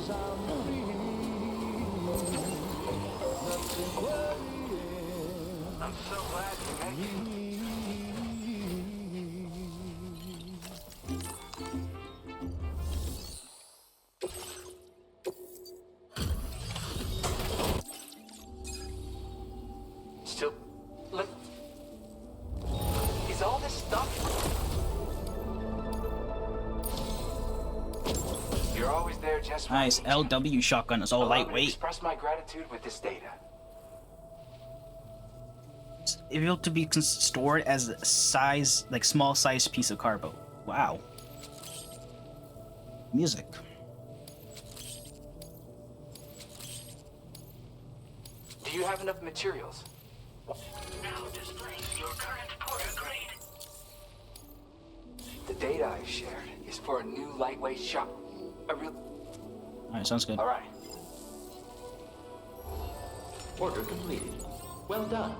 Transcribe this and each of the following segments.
I'm so glad you made it. Still, look. Is all this stuff? You're always there, just nice. LW shotgun is all lightweight. Express my gratitude with this data. It's able to be stored as a size, like small size piece of cardboard. Wow. Music. Do you have enough materials? Now displaying your current Porter grade. The data I shared is for a new lightweight shot. A real. Alright, sounds good. All right. Order completed. Well done.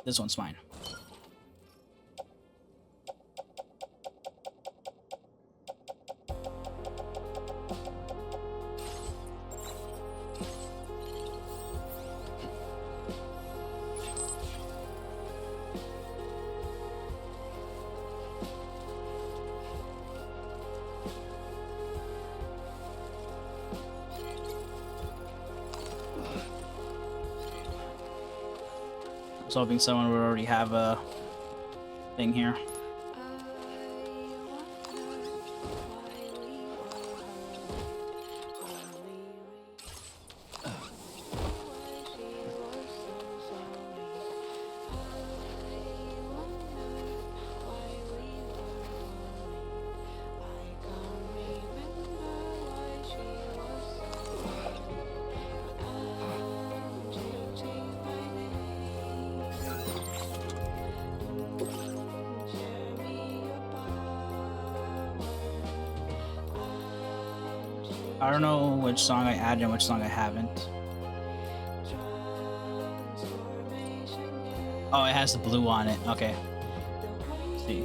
This one's mine. I was hoping someone would already have a thing here. I don't know which song I added and which song I haven't. Oh, it has the blue on it. Okay. Let's see.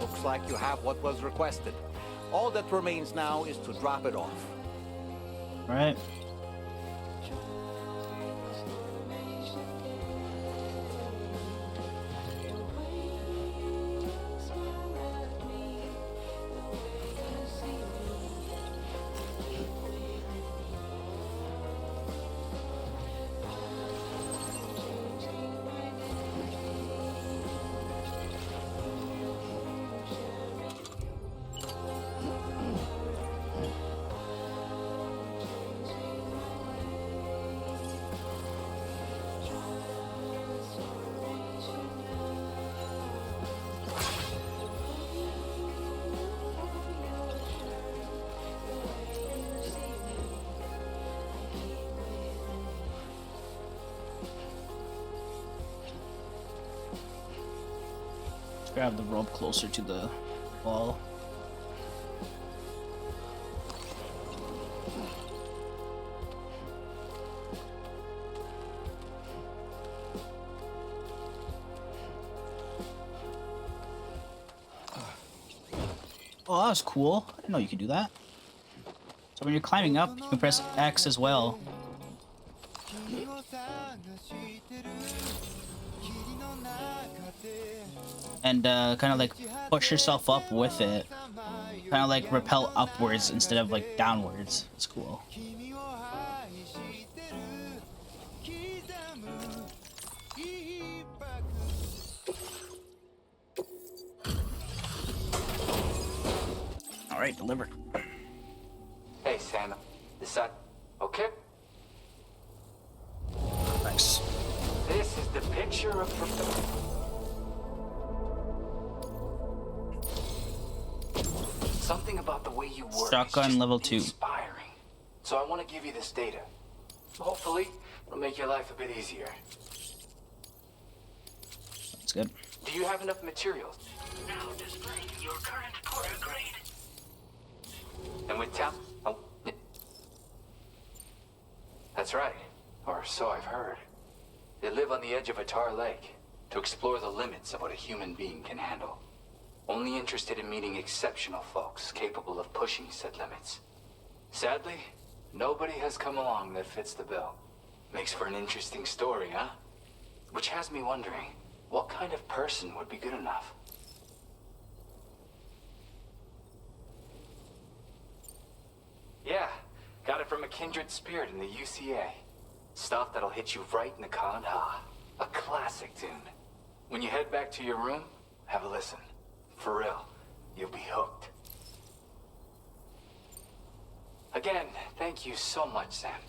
Looks like you have what was requested. All that remains now is to drop it off. Right. Grab the rope closer to the wall. Oh, that was cool. I didn't know you could do that. So when you're climbing up, you can press X as well. And kind of like push yourself up with it. Kind of like repel upwards instead of like downwards. It's cool. All right, delivered. Hey, Sam. Is that okay? Nice. This is the picture of something about the way you work. Stuck on level 2. Inspiring. So I want to give you this data. Hopefully, it'll make your life a bit easier. That's good. Do you have enough materials? Now displaying your current porter grade. And with oh. That's right. Or so I've heard. They live on the edge of a tar lake to explore the limits of what a human being can handle. Only interested in meeting exceptional folks capable of pushing said limits. Sadly, nobody has come along that fits the bill. Makes for an interesting story, huh? Which has me wondering, what kind of person would be good enough? Yeah, got it from a kindred spirit in the UCA. Stuff that'll hit you right in the con. A classic tune. When you head back to your room, have a listen. For real, you'll be hooked. Again, thank you so much, Sam.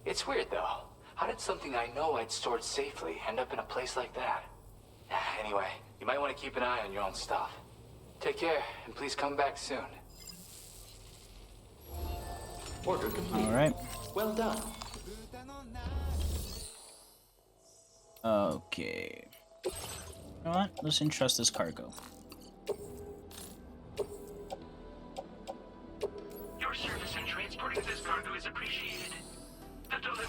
It's weird, though. How did something I know I'd stored safely end up in a place like that? Anyway, you might want to keep an eye on your own stuff. Take care, and please come back soon. Order complete. All right. Well done. Okay. You know what? Let's entrust this cargo. Your service in transporting this cargo is appreciated. The delivery.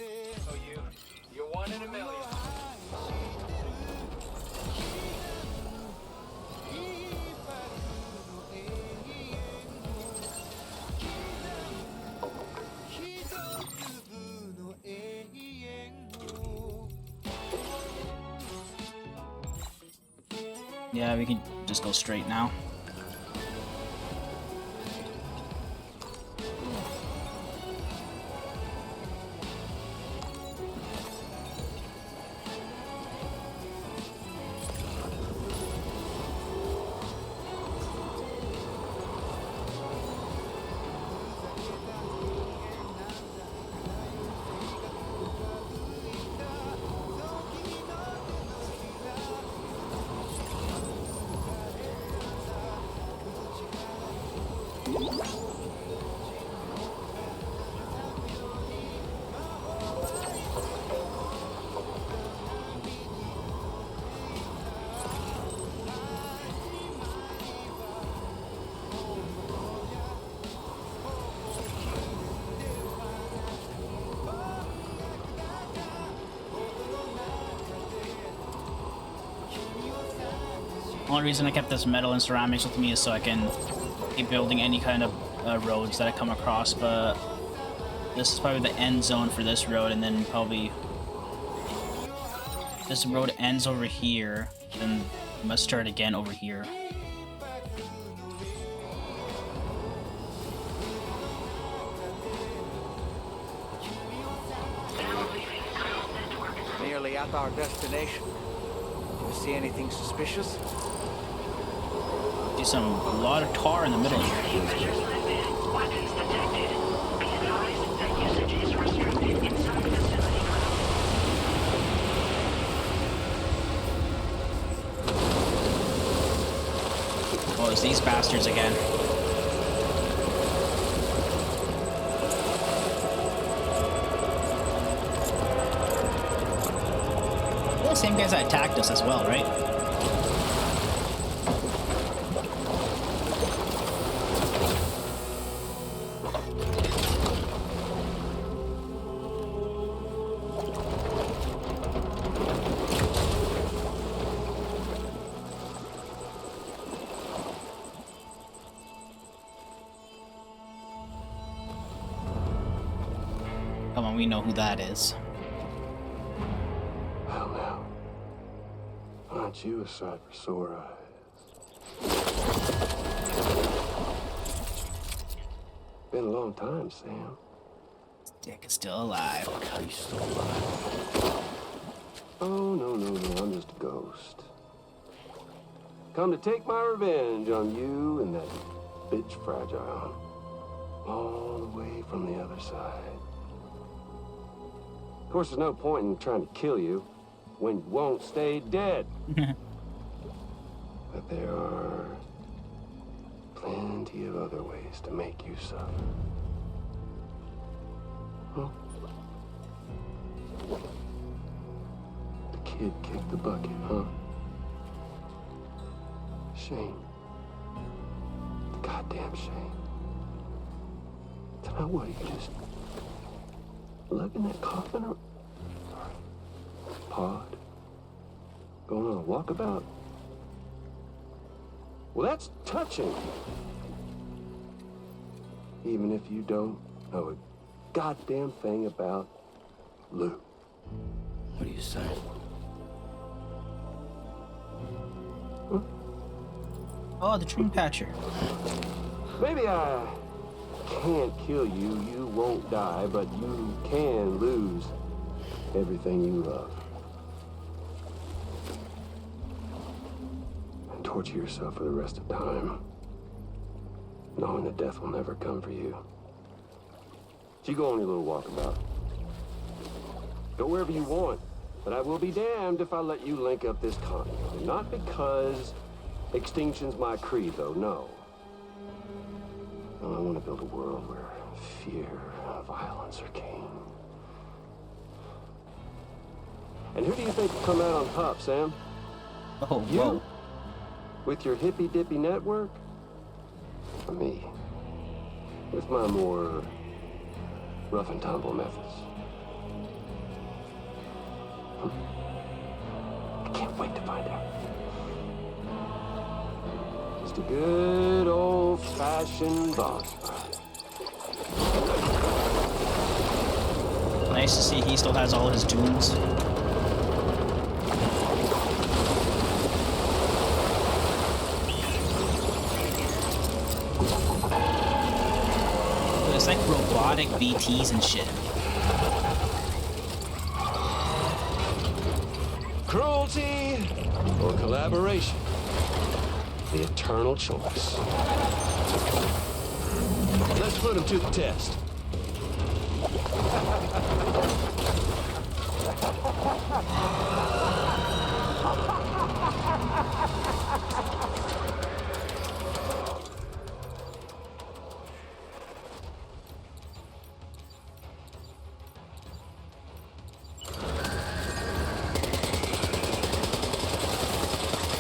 Oh, you're one in a million. Yeah, we can just go straight now. The only reason I kept this metal and ceramics with me is so I can keep building any kind of roads that I come across, but this is probably the end zone for this road, and then probably this road ends over here, then we must start again over here. Nearly at our destination. Do you see anything suspicious? See a lot of tar in the middle here. Measures lifted. Weapons detected. Be advised that usage is restricted inside the facility. Oh, it's these bastards again. They're the same guys that attacked us as well, right? Come on, we know who that is. Well now, aren't you a sight for sore eyes? Been a long time, Sam. Dick is still alive. Fuck, how you still alive? Oh, no, I'm just a ghost. Come to take my revenge on you and that bitch Fragile. All the way from the other side. Of course, there's no point in trying to kill you when you won't stay dead. But there are plenty of other ways to make you suffer. Huh? The kid kicked the bucket, huh? Shame. Goddamn shame. Now what, you just lug in that coffin or pod? Going on a walkabout? Well, that's touching. Even if you don't know a goddamn thing about Lou. What are you saying? Huh? Oh, the dream catcher. Maybe I can't kill you, you won't die, but you can lose everything you love. And torture yourself for the rest of time, knowing that death will never come for you. So you go on your little walkabout. Go wherever you want, but I will be damned if I let you link up this continent. Not because extinction's my creed, though, no. No, I want to build a world where fear and violence are king. And who do you think will come out on top, Sam? Oh, You? whoa. With your hippy-dippy network? Or me? With my more rough and tumble methods? I can't wait to find out. Just a good old-fashioned boss fight. Nice to see he still has all his tunes. It's like robotic BTs and shit. Cruelty or collaboration? The eternal choice. Let's put him to the test.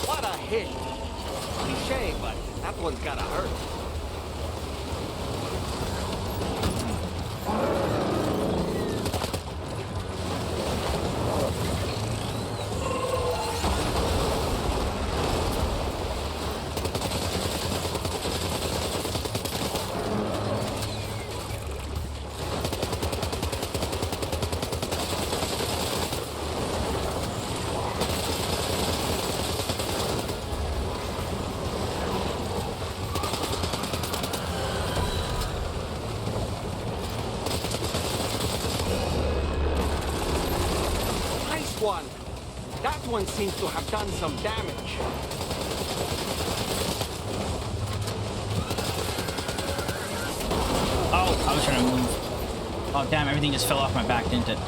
What a hit! Cliche, but that one's gotta hurt. One. That one seems to have done some damage. Oh, I was trying to move. Oh, damn, everything just fell off my back, didn't it?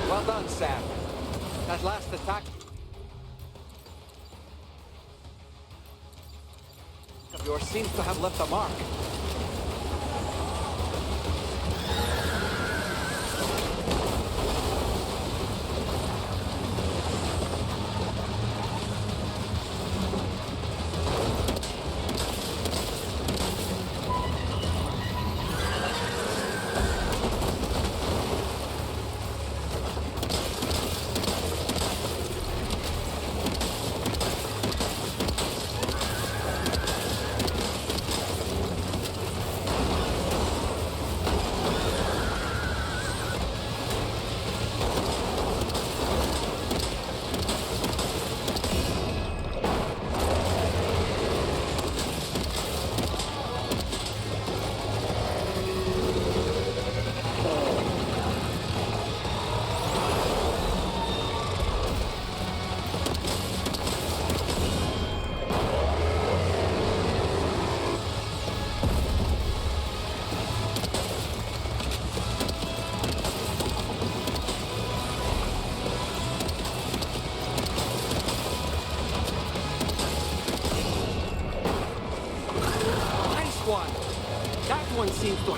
Well done, Sam. That last attack of yours seems to have left a mark.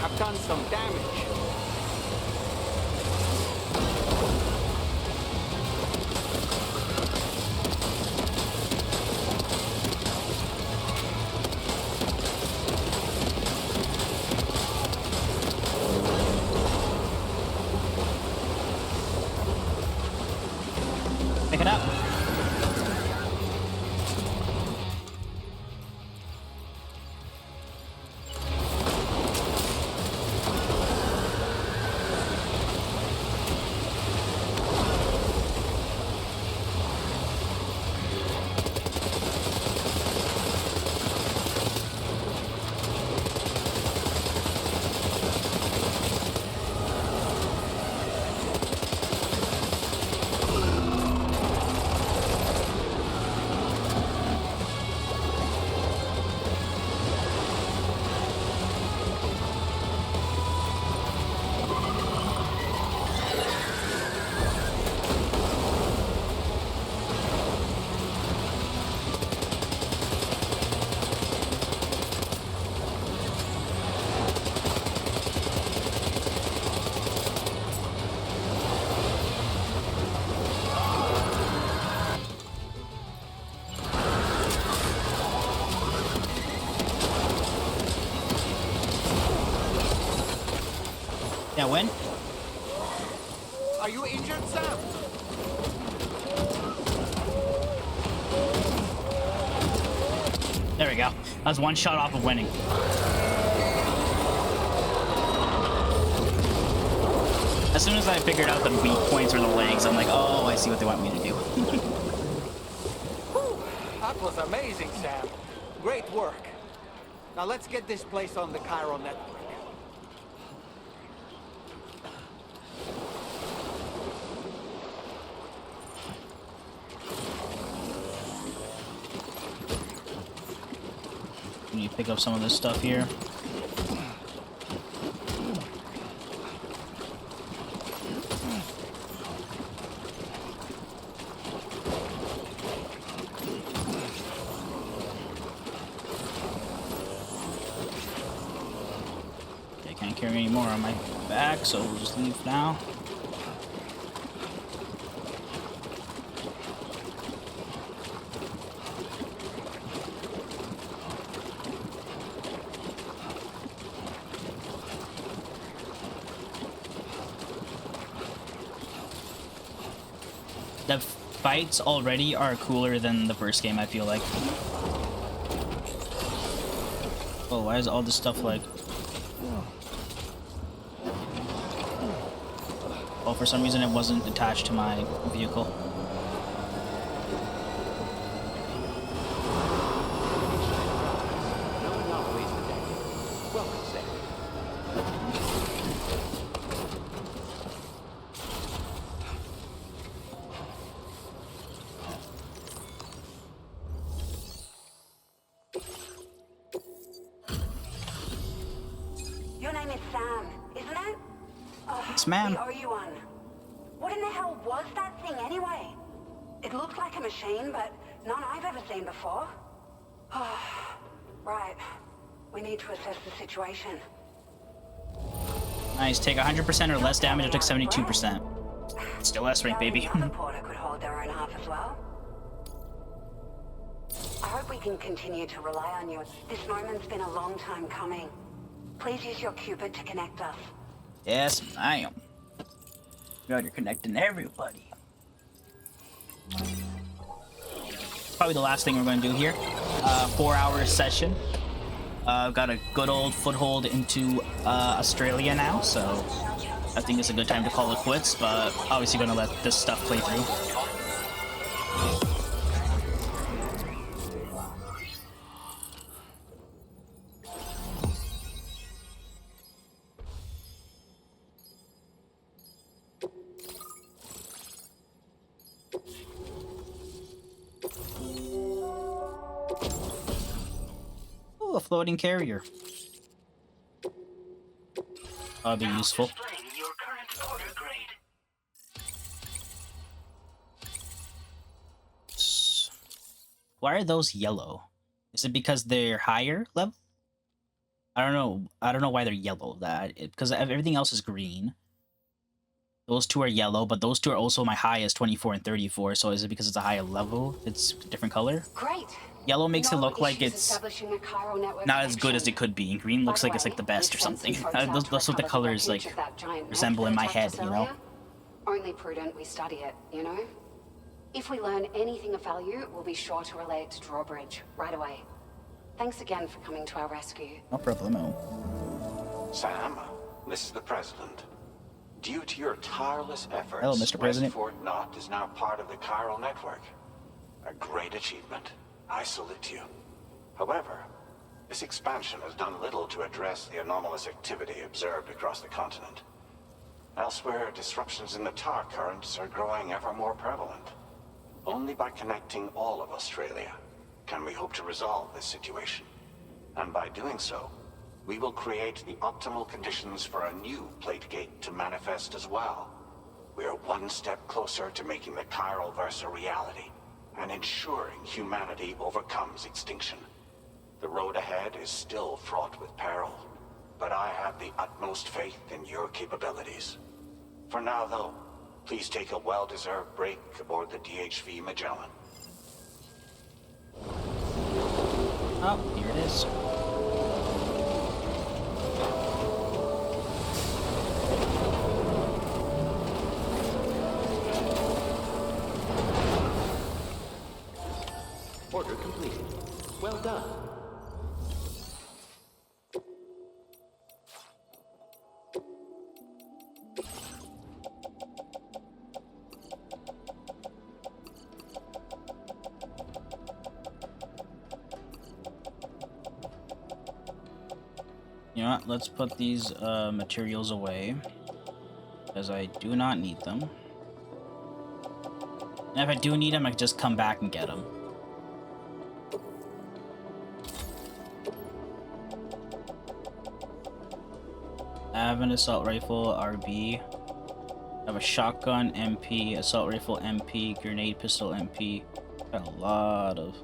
have done some damage. Pick it up. Yeah, win. Are you injured, Sam? There we go. I was one shot off of winning. As soon as I figured out the weak points or the legs, I'm like, oh, I see what they want me to do. That was amazing, Sam. Great work. Now let's get this place on the Chiron network. Can you pick up some of this stuff here? I can't carry any more on my back, so we'll just leave now. The fights already are cooler than the first game, I feel like. Oh, why is all this stuff like... Oh, for some reason it wasn't attached to my vehicle. Welcome, Sam. Your name is Sam, isn't it? Oh, Yes, ma'am. we owe you one. What in the hell was that thing anyway? It looked like a machine, but none I've ever seen before. Oh, right. We need to assess the situation. Nice, take 100% or less damage, I took 72%. Still S-rank, baby. The other porter could hold their own half as well. I hope we can continue to rely on you. This moment's been a long time coming. Please use your Cupid to connect us. Yes, I am. God, you're connecting everybody. Probably the last thing we're going to do here. 4-hour session. I've got a good old foothold into Australia now, so I think it's a good time to call it quits, but obviously going to let this stuff play through. Oh, a floating carrier. That'll be useful. Explain your current porter grade. Why are those yellow? Is it because they're higher level? I don't know. I don't know why they're yellow. Because everything else is green. Those two are yellow, but those two are also my highest 24 and 34. So is it because it's a higher level? It's a different color. Great. Yellow makes it No look like issues it's establishing a chiral network not as good as connection. it could be, and green looks By like it's like the way, best or we've sent something. some folks out to That's what the recover colors wreckage like of that giant resemble mech in that my attacked head, us you know? earlier. Only prudent we study it, you know? If we learn anything of value, we'll be sure to relay it to Drawbridge right away. Thanks again for coming to our rescue. No problemo. Sam, this is the President. Due to your tireless efforts, Hello, Mr. President. West Fort Knot is now part of the chiral network. A great achievement. I salute you. However, this expansion has done little to address the anomalous activity observed across the continent. Elsewhere, disruptions in the tar currents are growing ever more prevalent. Only by connecting all of Australia can we hope to resolve this situation. And by doing so, we will create the optimal conditions for a new plate gate to manifest as well. We are one step closer to making the chiral verse a reality, and ensuring humanity overcomes extinction. The road ahead is still fraught with peril, but I have the utmost faith in your capabilities. For now, though, please take a well-deserved break aboard the DHV Magellan. Oh, here it is. Order complete. Well done. You know what? Let's put these materials away, because I do not need them. And if I do need them, I can just come back and get them. I have an assault rifle, RB. I have a shotgun, MP, assault rifle, MP, grenade pistol, MP. Got a lot of...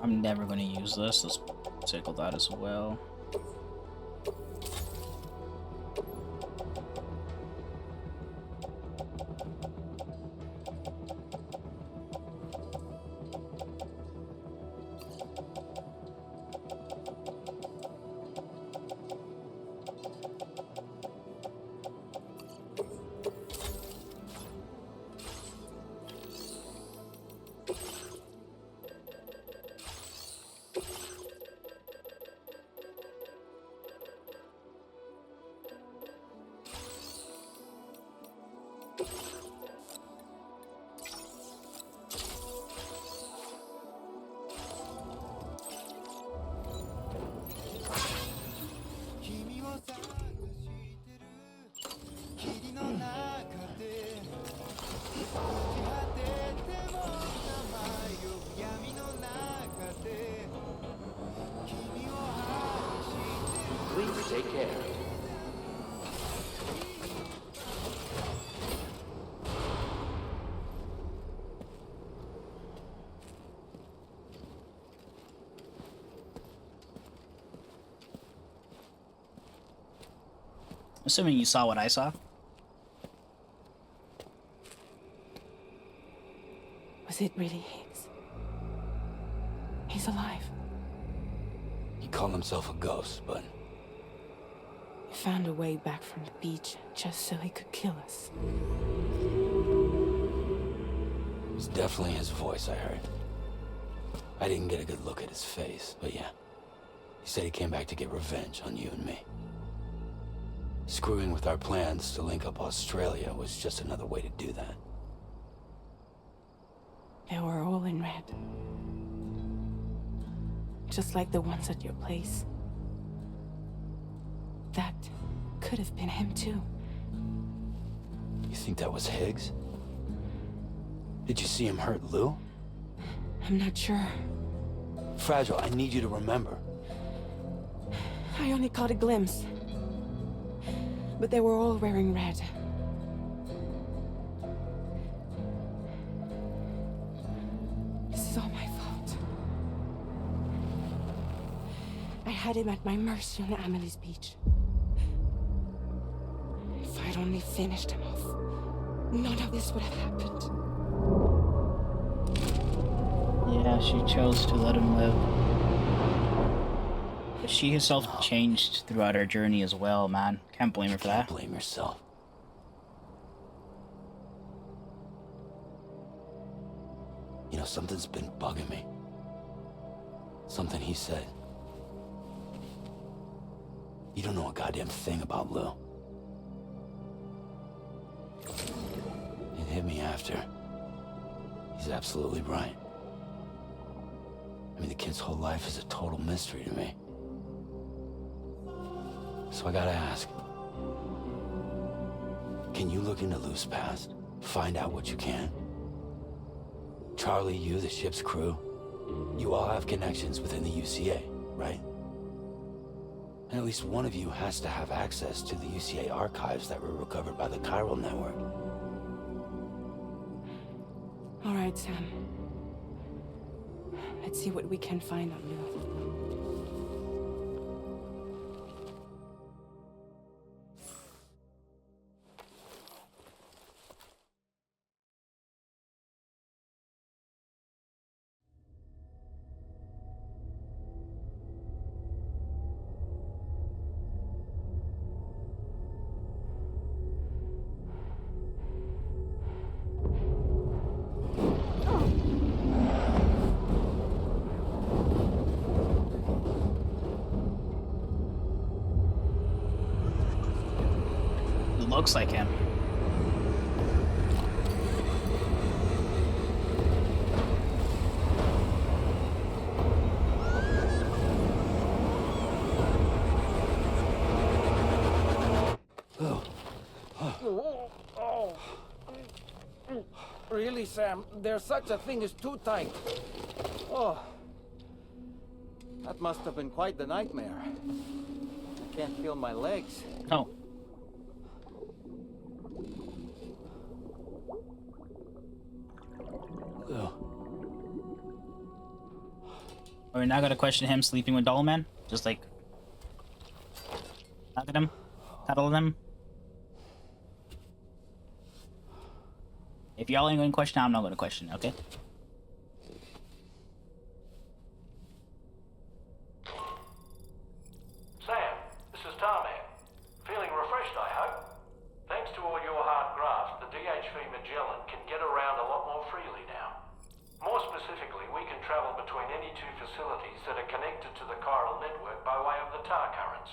I'm never going to use this. Let's tickle that as well. Please take care. Assuming you saw what I saw. Was it really Higgs? He's alive. He called himself a ghost, but He found a way back from the beach just so he could kill us. it was definitely his voice I heard. I didn't get a good look at his face, but yeah. He said he came back to get revenge on you and me. Screwing with our plans to link up Australia was just another way to do that. They were all in red. Just like the ones at your place. That could have been him too. You think that was Higgs? Did you see him hurt Lou? I'm not sure. Fragile, I need you to remember. I only caught a glimpse. But they were all wearing red. was all my fault. I had him at my mercy on Amelie's beach. If I'd only finished him off, none of this would have happened. Yeah, she chose to let him live. But she herself changed throughout her journey as well, man. Can't blame her for that. Can't blame yourself. You know, something's been bugging me. Something he said. You don't know a goddamn thing about Lou. It hit me after. He's absolutely right. I mean, the kid's whole life is a total mystery to me. So I gotta ask. Can you look into Lou's past? Find out what you can? Charlie, you, the ship's crew, you all have connections within the UCA, right? And at least one of you has to have access to the UCA archives that were recovered by the chiral network. All right, Sam. Let's see what we can find on Lou. Looks like him. Really, Sam? There's such a thing as too tight. Oh. That must have been quite the nightmare. I can't feel my legs. Oh. We're now gonna question him sleeping with Dollman? Just like... Look at him. Cuddle him. If y'all ain't gonna question, I'm not gonna question, okay? Sam, this is Tarman. Feeling refreshed, I hope. Thanks to all your hard graft, the DHV Magellan can get around a lot more freely now. More specifically, we can travel between any two facilities that are connected to the chiral network by way of the tar currents.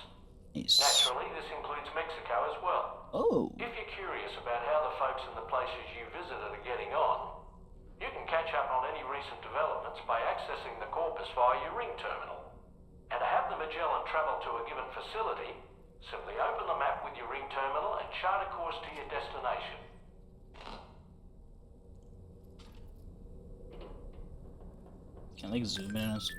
Nice. Naturally, this includes Mexico as well. Oh. If you're curious about how the folks in the places you visited are getting on, you can catch up on any recent developments by accessing the corpus via your ring terminal. And to have the Magellan travel to a given facility, simply open the map with your ring terminal and chart a course to your destination. Can I like zoom in on us?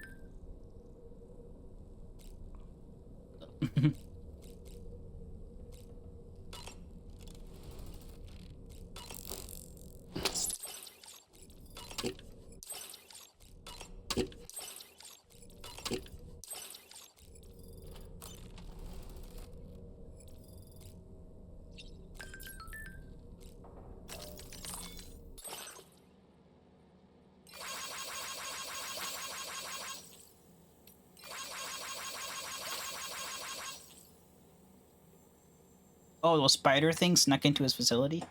Oh, those spider things snuck into his facility?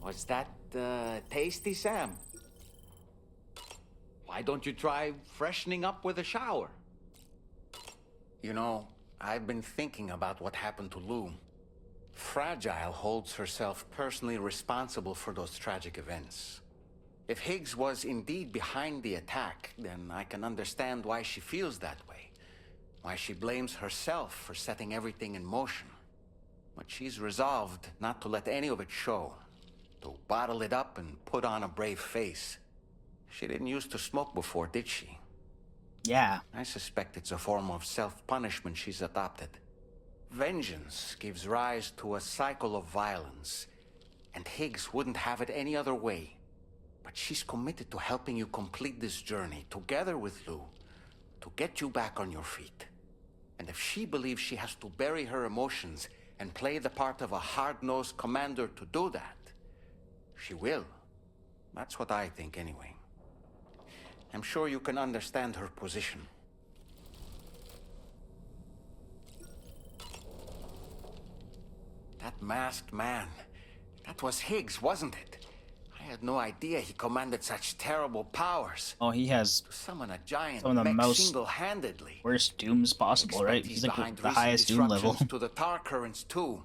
Was that tasty, Sam? Why don't you try freshening up with a shower? You know, I've been thinking about what happened to Lou. Fragile holds herself personally responsible for those tragic events. If Higgs was indeed behind the attack, then I can understand why she feels that way. why she blames herself for setting everything in motion. But she's resolved not to let any of it show, to bottle it up and put on a brave face. She didn't used to smoke before, did she? Yeah. I suspect it's a form of self-punishment she's adopted. Vengeance gives rise to a cycle of violence, and Higgs wouldn't have it any other way. But she's committed to helping you complete this journey, together with Lou, to get you back on your feet. And if she believes she has to bury her emotions and play the part of a hard-nosed commander to do that, she will. That's what I think, anyway. I'm sure you can understand her position. That masked man, that was Higgs, wasn't it? I had no idea he commanded such terrible powers. Oh, he has To summon a giant some of the mech most single-handedly. worst dooms possible, right? He's like behind the recent highest doom level. disruptions to the tar currents too.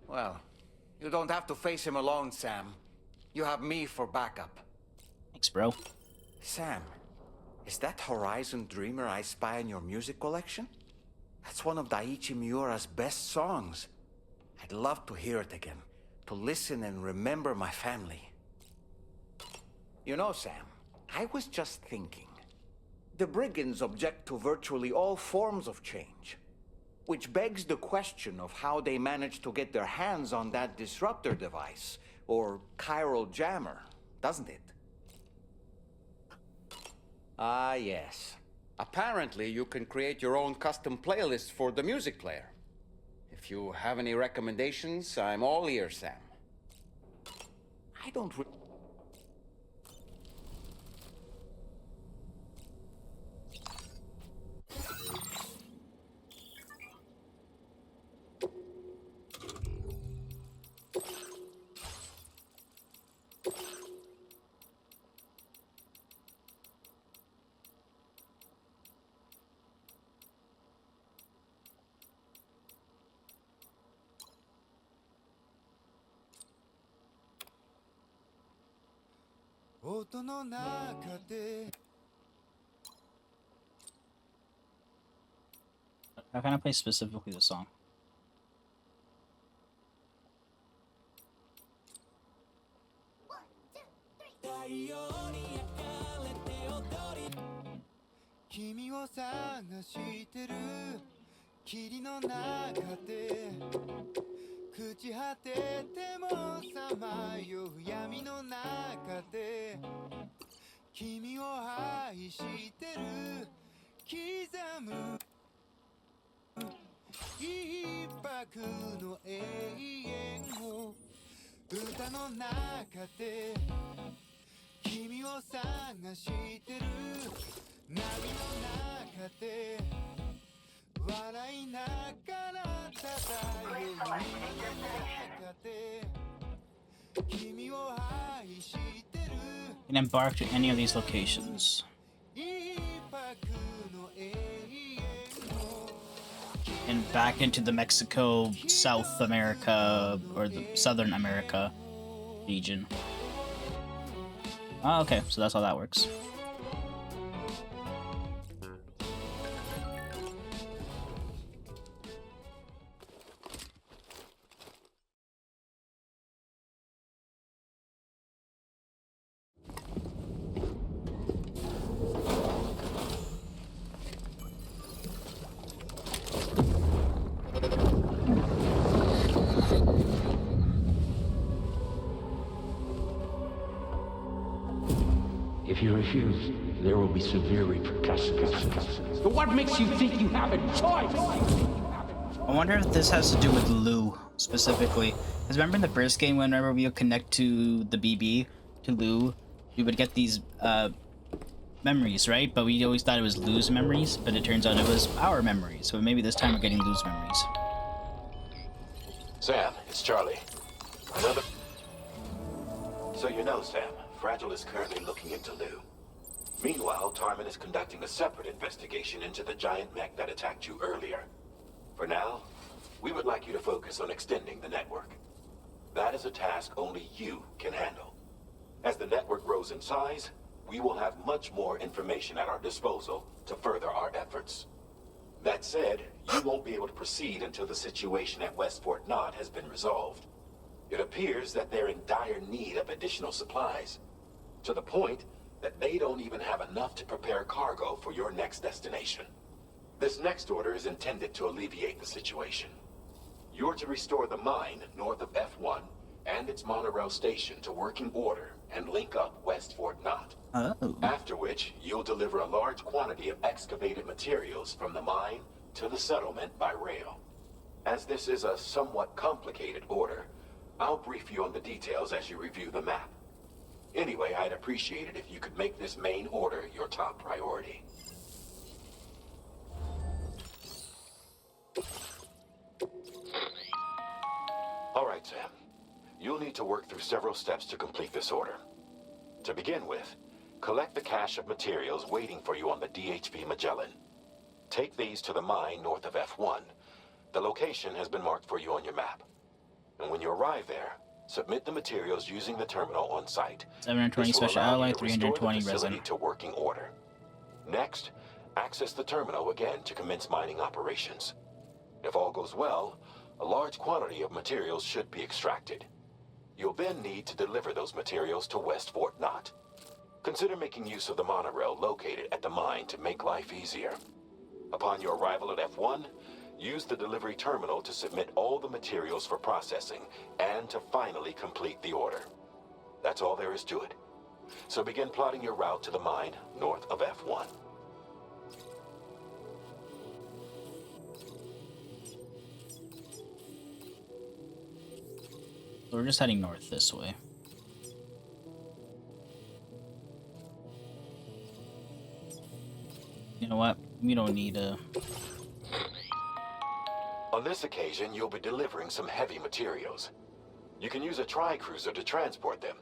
Well, you don't have to face him alone, Sam. You have me for backup. Thanks, bro. Sam, is that Horizon Dreamer I spy in your music collection? That's one of Daiichi Miura's best songs. I'd love to hear it again, to listen and remember my family. You know, Sam, I was just thinking. The brigands object to virtually all forms of change, which begs the question of how they managed to get their hands on that disruptor device, or chiral jammer, doesn't it? Ah, yes. Apparently, you can create your own custom playlist for the music player. If you have any recommendations, I'm all ears, Sam. I don't re- How can I play specifically the song? Can embark to any of these locations. And back into the Mexico, South America, or the Southern America region. Oh, okay, so that's how that works. If you refuse, there will be severe repercussions. But what makes you think you have a choice? I wonder if this has to do with Lou, specifically. Because remember in the first game, whenever we would connect to the BB, to Lou, we would get these, memories, right? But we always thought it was Lou's memories, but it turns out it was our memories. So maybe this time we're getting Lou's memories. Sam, it's Charlie. Another... So you know, Sam, Fragile is currently looking into Lou. Meanwhile, Tarman is conducting a separate investigation into the giant mech that attacked you earlier. For now, we would like you to focus on extending the network. That is a task only you can handle. As the network grows in size, we will have much more information at our disposal to further our efforts. That said, you won't be able to proceed until the situation at West Fort Knot has been resolved. It appears that they're in dire need of additional supplies, to the point that they don't even have enough to prepare cargo for your next destination. This next order is intended to alleviate the situation. You're to restore the mine north of F1 and its monorail station to working order and link up West Fort Knot. Oh. After which, you'll deliver a large quantity of excavated materials from the mine to the settlement by rail. As this is a somewhat complicated order, I'll brief you on the details as you review the map. Anyway, I'd appreciate it if you could make this main order your top priority. All right, Sam. You'll need to work through several steps to complete this order. To begin with, collect the cache of materials waiting for you on the DHV Magellan. Take these to the mine north of F1. The location has been marked for you on your map. And when you arrive there, submit the materials using the terminal on site. 720 This will special allow alloy, you to restore the 320 facility resin. to working order. Next, access the terminal again to commence mining operations. If all goes well, a large quantity of materials should be extracted. You'll then need to deliver those materials to West Fort Knot. Consider making use of the monorail located at the mine to make life easier. Upon your arrival at F1, use the delivery terminal to submit all the materials for processing and to finally complete the order. That's all there is to it. So begin plotting your route to the mine north of F1. So we're just heading north this way. You know what? We don't need a... On this occasion, you'll be delivering some heavy materials. You can use a tri-cruiser to transport them.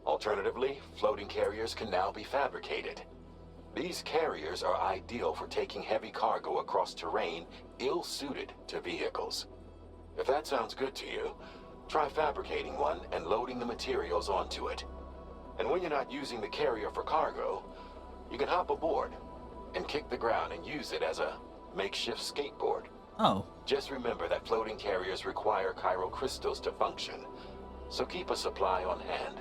Alternatively, floating carriers can now be fabricated. These carriers are ideal for taking heavy cargo across terrain ill-suited to vehicles. If that sounds good to you, try fabricating one and loading the materials onto it. And when you're not using the carrier for cargo, you can hop aboard and kick the ground and use it as a makeshift skateboard. Oh. Just remember that floating carriers require chiral crystals to function, so keep a supply on hand.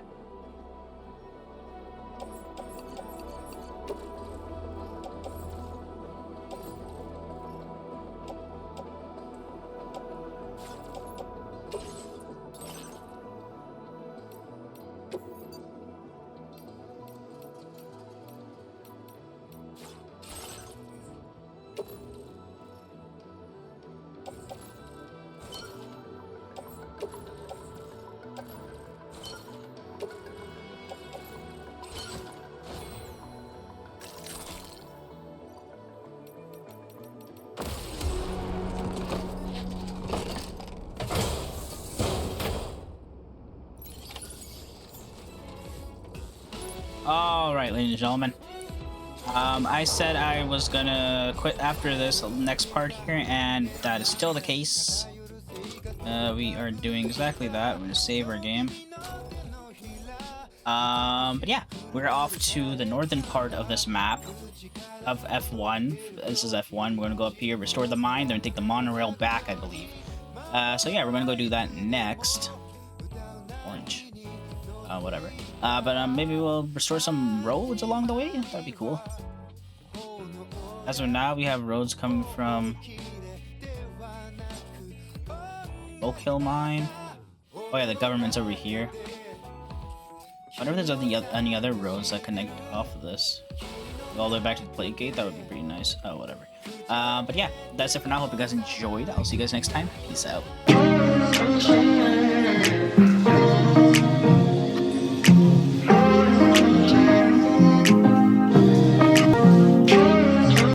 Alright, ladies and gentlemen. I said I was gonna quit after this next part here, and that is still the case. We are doing exactly that. We're gonna save our game. But yeah, we're off to the northern part of this map of F1. This is F1. We're gonna go up here, restore the mine, then take the monorail back, I believe. So yeah, we're gonna go do that next. Orange. Whatever. But maybe we'll restore some roads along the way. That'd be cool. As of now, we have roads coming from Oak Hill Mine. Oh yeah, the government's over here. I wonder if there's any other roads that connect off of this. All the way back to the plate gate. That would be pretty nice. Oh, whatever. But yeah, that's it for now. Hope you guys enjoyed. I'll see you guys next time. Peace out.